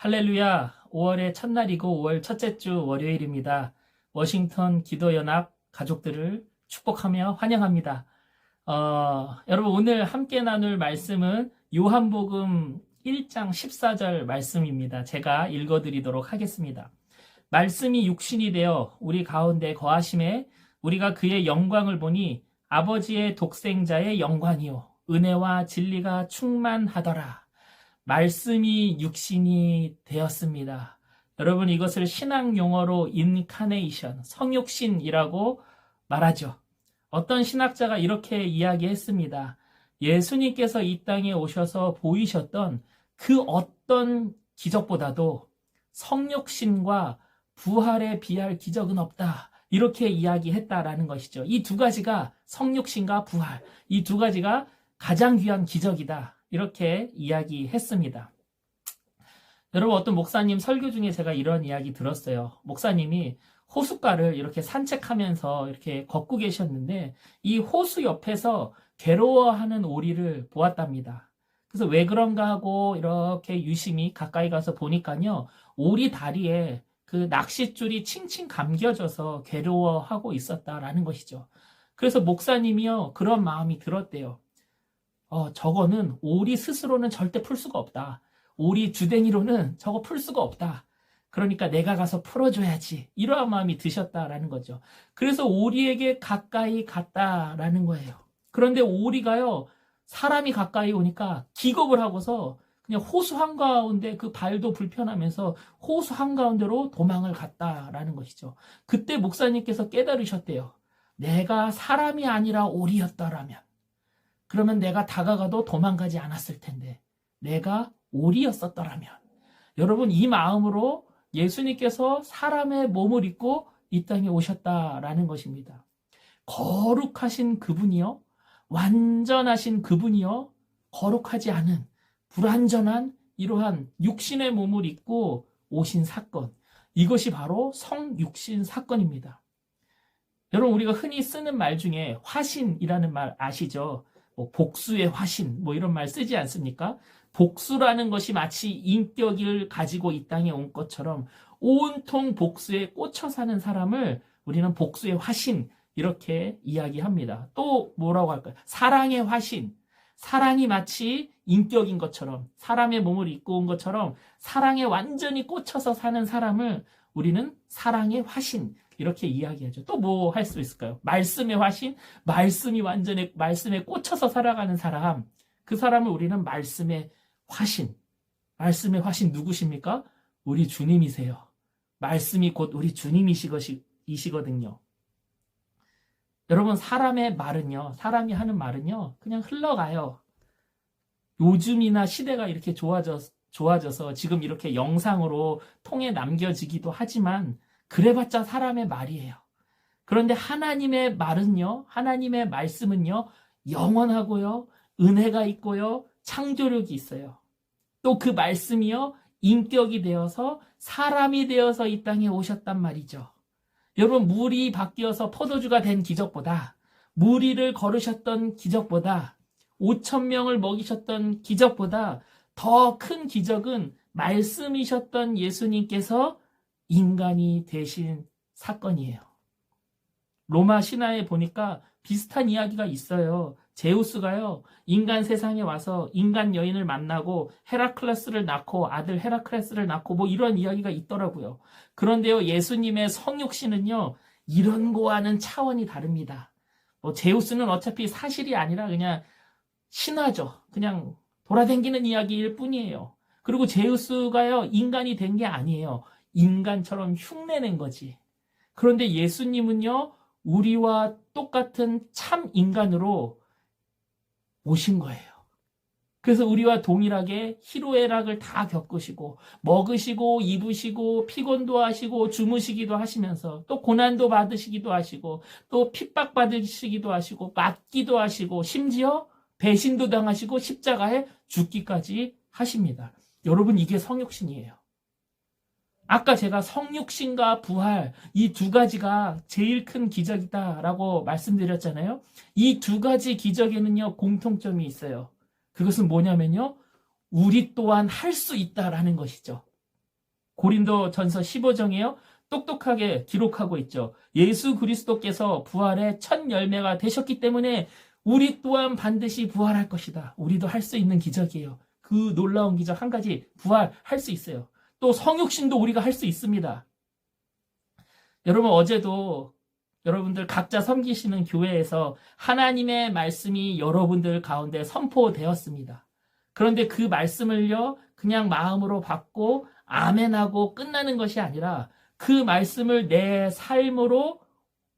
할렐루야, 5월의 첫날이고 5월 첫째 주 월요일입니다. 워싱턴 기도연합 가족들을 축복하며 환영합니다. 여러분 오늘 함께 나눌 말씀은 요한복음 1장 14절 말씀입니다. 제가 읽어드리도록 하겠습니다. 말씀이 육신이 되어 우리 가운데 거하심에 우리가 그의 영광을 보니 아버지의 독생자의 영광이요 은혜와 진리가 충만하더라. 말씀이 육신이 되었습니다. 여러분 이것을 신학 용어로 인카네이션, 성육신이라고 말하죠. 어떤 신학자가 이렇게 이야기했습니다. 예수님께서 이 땅에 오셔서 보이셨던 그 어떤 기적보다도 성육신과 부활에 비할 기적은 없다. 이렇게 이야기했다라는 것이죠. 이 두 가지가 성육신과 부활, 이 두 가지가 가장 귀한 기적이다. 이렇게 이야기했습니다. 여러분 어떤 목사님 설교 중에 제가 이런 이야기 들었어요. 목사님이 호숫가를 이렇게 산책하면서 이렇게 걷고 계셨는데 이 호수 옆에서 괴로워하는 오리를 보았답니다. 그래서 왜 그런가 하고 이렇게 유심히 가까이 가서 보니까요. 오리 다리에 그 낚싯줄이 칭칭 감겨져서 괴로워하고 있었다라는 것이죠. 그래서 목사님이요. 그런 마음이 들었대요. 저거는 오리 스스로는 절대 풀 수가 없다. 오리 주댕이로는 저거 풀 수가 없다. 그러니까 내가 가서 풀어줘야지. 이러한 마음이 드셨다라는 거죠. 그래서 오리에게 가까이 갔다라는 거예요. 그런데 오리가요, 사람이 가까이 오니까 기겁을 하고서 그냥 호수 한가운데 그 발도 불편하면서 호수 한가운데로 도망을 갔다라는 것이죠. 그때 목사님께서 깨달으셨대요. 내가 사람이 아니라 오리였더라면. 그러면 내가 다가가도 도망가지 않았을 텐데 내가 오리였었더라면. 여러분 이 마음으로 예수님께서 사람의 몸을 입고 이 땅에 오셨다라는 것입니다. 거룩하신 그분이요. 완전하신 그분이요. 거룩하지 않은 불완전한 이러한 육신의 몸을 입고 오신 사건. 이것이 바로 성육신 사건입니다. 여러분 우리가 흔히 쓰는 말 중에 화신이라는 말 아시죠? 복수의 화신 이런 말 쓰지 않습니까? 복수라는 것이 마치 인격을 가지고 이 땅에 온 것처럼 온통 복수에 꽂혀 사는 사람을 우리는 복수의 화신 이렇게 이야기합니다. 또 뭐라고 할까요? 사랑의 화신. 사랑이 마치 인격인 것처럼 사람의 몸을 입고 온 것처럼 사랑에 완전히 꽂혀서 사는 사람을 우리는 사랑의 화신 이렇게 이야기하죠. 또 뭐 할 수 있을까요? 말씀의 화신, 말씀에 꽂혀서 살아가는 사람, 그 사람을 우리는 말씀의 화신 누구십니까? 우리 주님이세요. 말씀이 곧 우리 주님이시거든요. 여러분 사람의 말은요, 사람이 하는 말은요, 그냥 흘러가요. 요즘이나 시대가 이렇게 좋아져서 지금 이렇게 영상으로 통해 남겨지기도 하지만 그래봤자 사람의 말이에요. 그런데 하나님의 말은요, 하나님의 말씀은요, 영원하고요, 은혜가 있고요, 창조력이 있어요. 또 그 말씀이요, 인격이 되어서 사람이 되어서 이 땅에 오셨단 말이죠. 여러분 물이 바뀌어서 포도주가 된 기적보다, 무리를 걸으셨던 기적보다, 5,000명을 먹이셨던 기적보다 더 큰 기적은 말씀이셨던 예수님께서 인간이 되신 사건이에요. 로마 신화에 보니까 비슷한 이야기가 있어요. 제우스가요, 인간 세상에 와서 인간 여인을 만나고 헤라클레스를 낳고 아들 헤라클레스를 낳고 이런 이야기가 있더라고요. 그런데요, 예수님의 성육신은요, 이런 거와는 차원이 다릅니다. 제우스는 어차피 사실이 아니라 그냥 신화죠. 그냥 돌아다니는 이야기일 뿐이에요. 그리고 제우스가요, 인간이 된 게 아니에요. 인간처럼 흉내낸 거지. 그런데 예수님은요, 우리와 똑같은 참 인간으로 오신 거예요. 그래서 우리와 동일하게 희로애락을 다 겪으시고 먹으시고 입으시고 피곤도 하시고 주무시기도 하시면서 또 고난도 받으시기도 하시고 또 핍박받으시기도 하시고 맞기도 하시고 심지어 배신도 당하시고 십자가에 죽기까지 하십니다. 여러분 이게 성육신이에요. 아까 제가 성육신과 부활 이 두 가지가 제일 큰 기적이다라고 말씀드렸잖아요. 이 두 가지 기적에는요 공통점이 있어요. 그것은 뭐냐면요, 우리 또한 할 수 있다라는 것이죠. 고린도전서 15장에요. 똑똑하게 기록하고 있죠. 예수 그리스도께서 부활의 첫 열매가 되셨기 때문에 우리 또한 반드시 부활할 것이다. 우리도 할 수 있는 기적이에요. 그 놀라운 기적 한 가지, 부활할 수 있어요. 또 성육신도 우리가 할 수 있습니다. 여러분, 어제도 여러분들 각자 섬기시는 교회에서 하나님의 말씀이 여러분들 가운데 선포되었습니다. 그런데 그 말씀을요, 그냥 마음으로 받고 아멘하고 끝나는 것이 아니라 그 말씀을 내 삶으로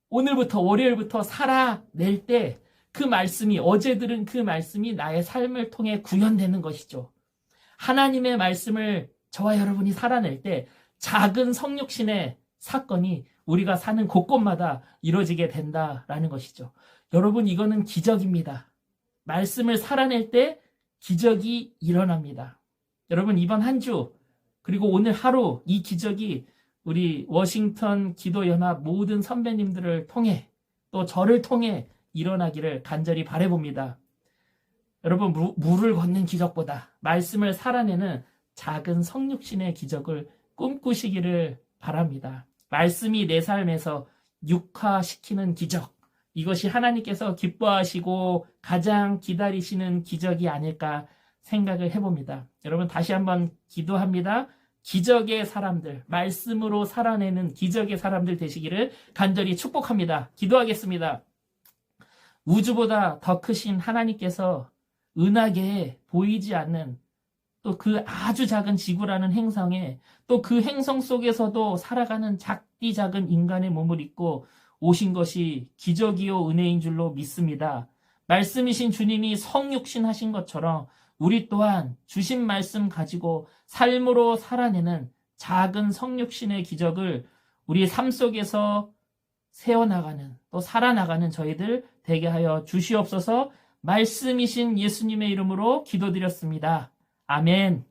오늘부터, 월요일부터 살아낼 때 그 말씀이, 어제 들은 그 말씀이 나의 삶을 통해 구현되는 것이죠. 하나님의 말씀을 저와 여러분이 살아낼 때 작은 성육신의 사건이 우리가 사는 곳곳마다 이루어지게 된다라는 것이죠. 여러분, 이거는 기적입니다. 말씀을 살아낼 때 기적이 일어납니다. 여러분, 이번 한 주, 그리고 오늘 하루 이 기적이 우리 워싱턴 기도연합 모든 선배님들을 통해 또 저를 통해 일어나기를 간절히 바라봅니다. 여러분, 물을 걷는 기적보다 말씀을 살아내는 작은 성육신의 기적을 꿈꾸시기를 바랍니다. 말씀이 내 삶에서 육화시키는 기적, 이것이 하나님께서 기뻐하시고 가장 기다리시는 기적이 아닐까 생각을 해봅니다. 여러분, 다시 한번 기도합니다. 기적의 사람들, 말씀으로 살아내는 기적의 사람들 되시기를 간절히 축복합니다. 기도하겠습니다. 우주보다 더 크신 하나님께서 은하계에 보이지 않는 또 그 아주 작은 지구라는 행성에 또 그 행성 속에서도 살아가는 작디 작은 인간의 몸을 입고 오신 것이 기적이요 은혜인 줄로 믿습니다. 말씀이신 주님이 성육신 하신 것처럼 우리 또한 주신 말씀 가지고 삶으로 살아내는 작은 성육신의 기적을 우리 삶 속에서 세워나가는, 또 살아나가는 저희들 되게 하여 주시옵소서. 말씀이신 예수님의 이름으로 기도드렸습니다. 아멘.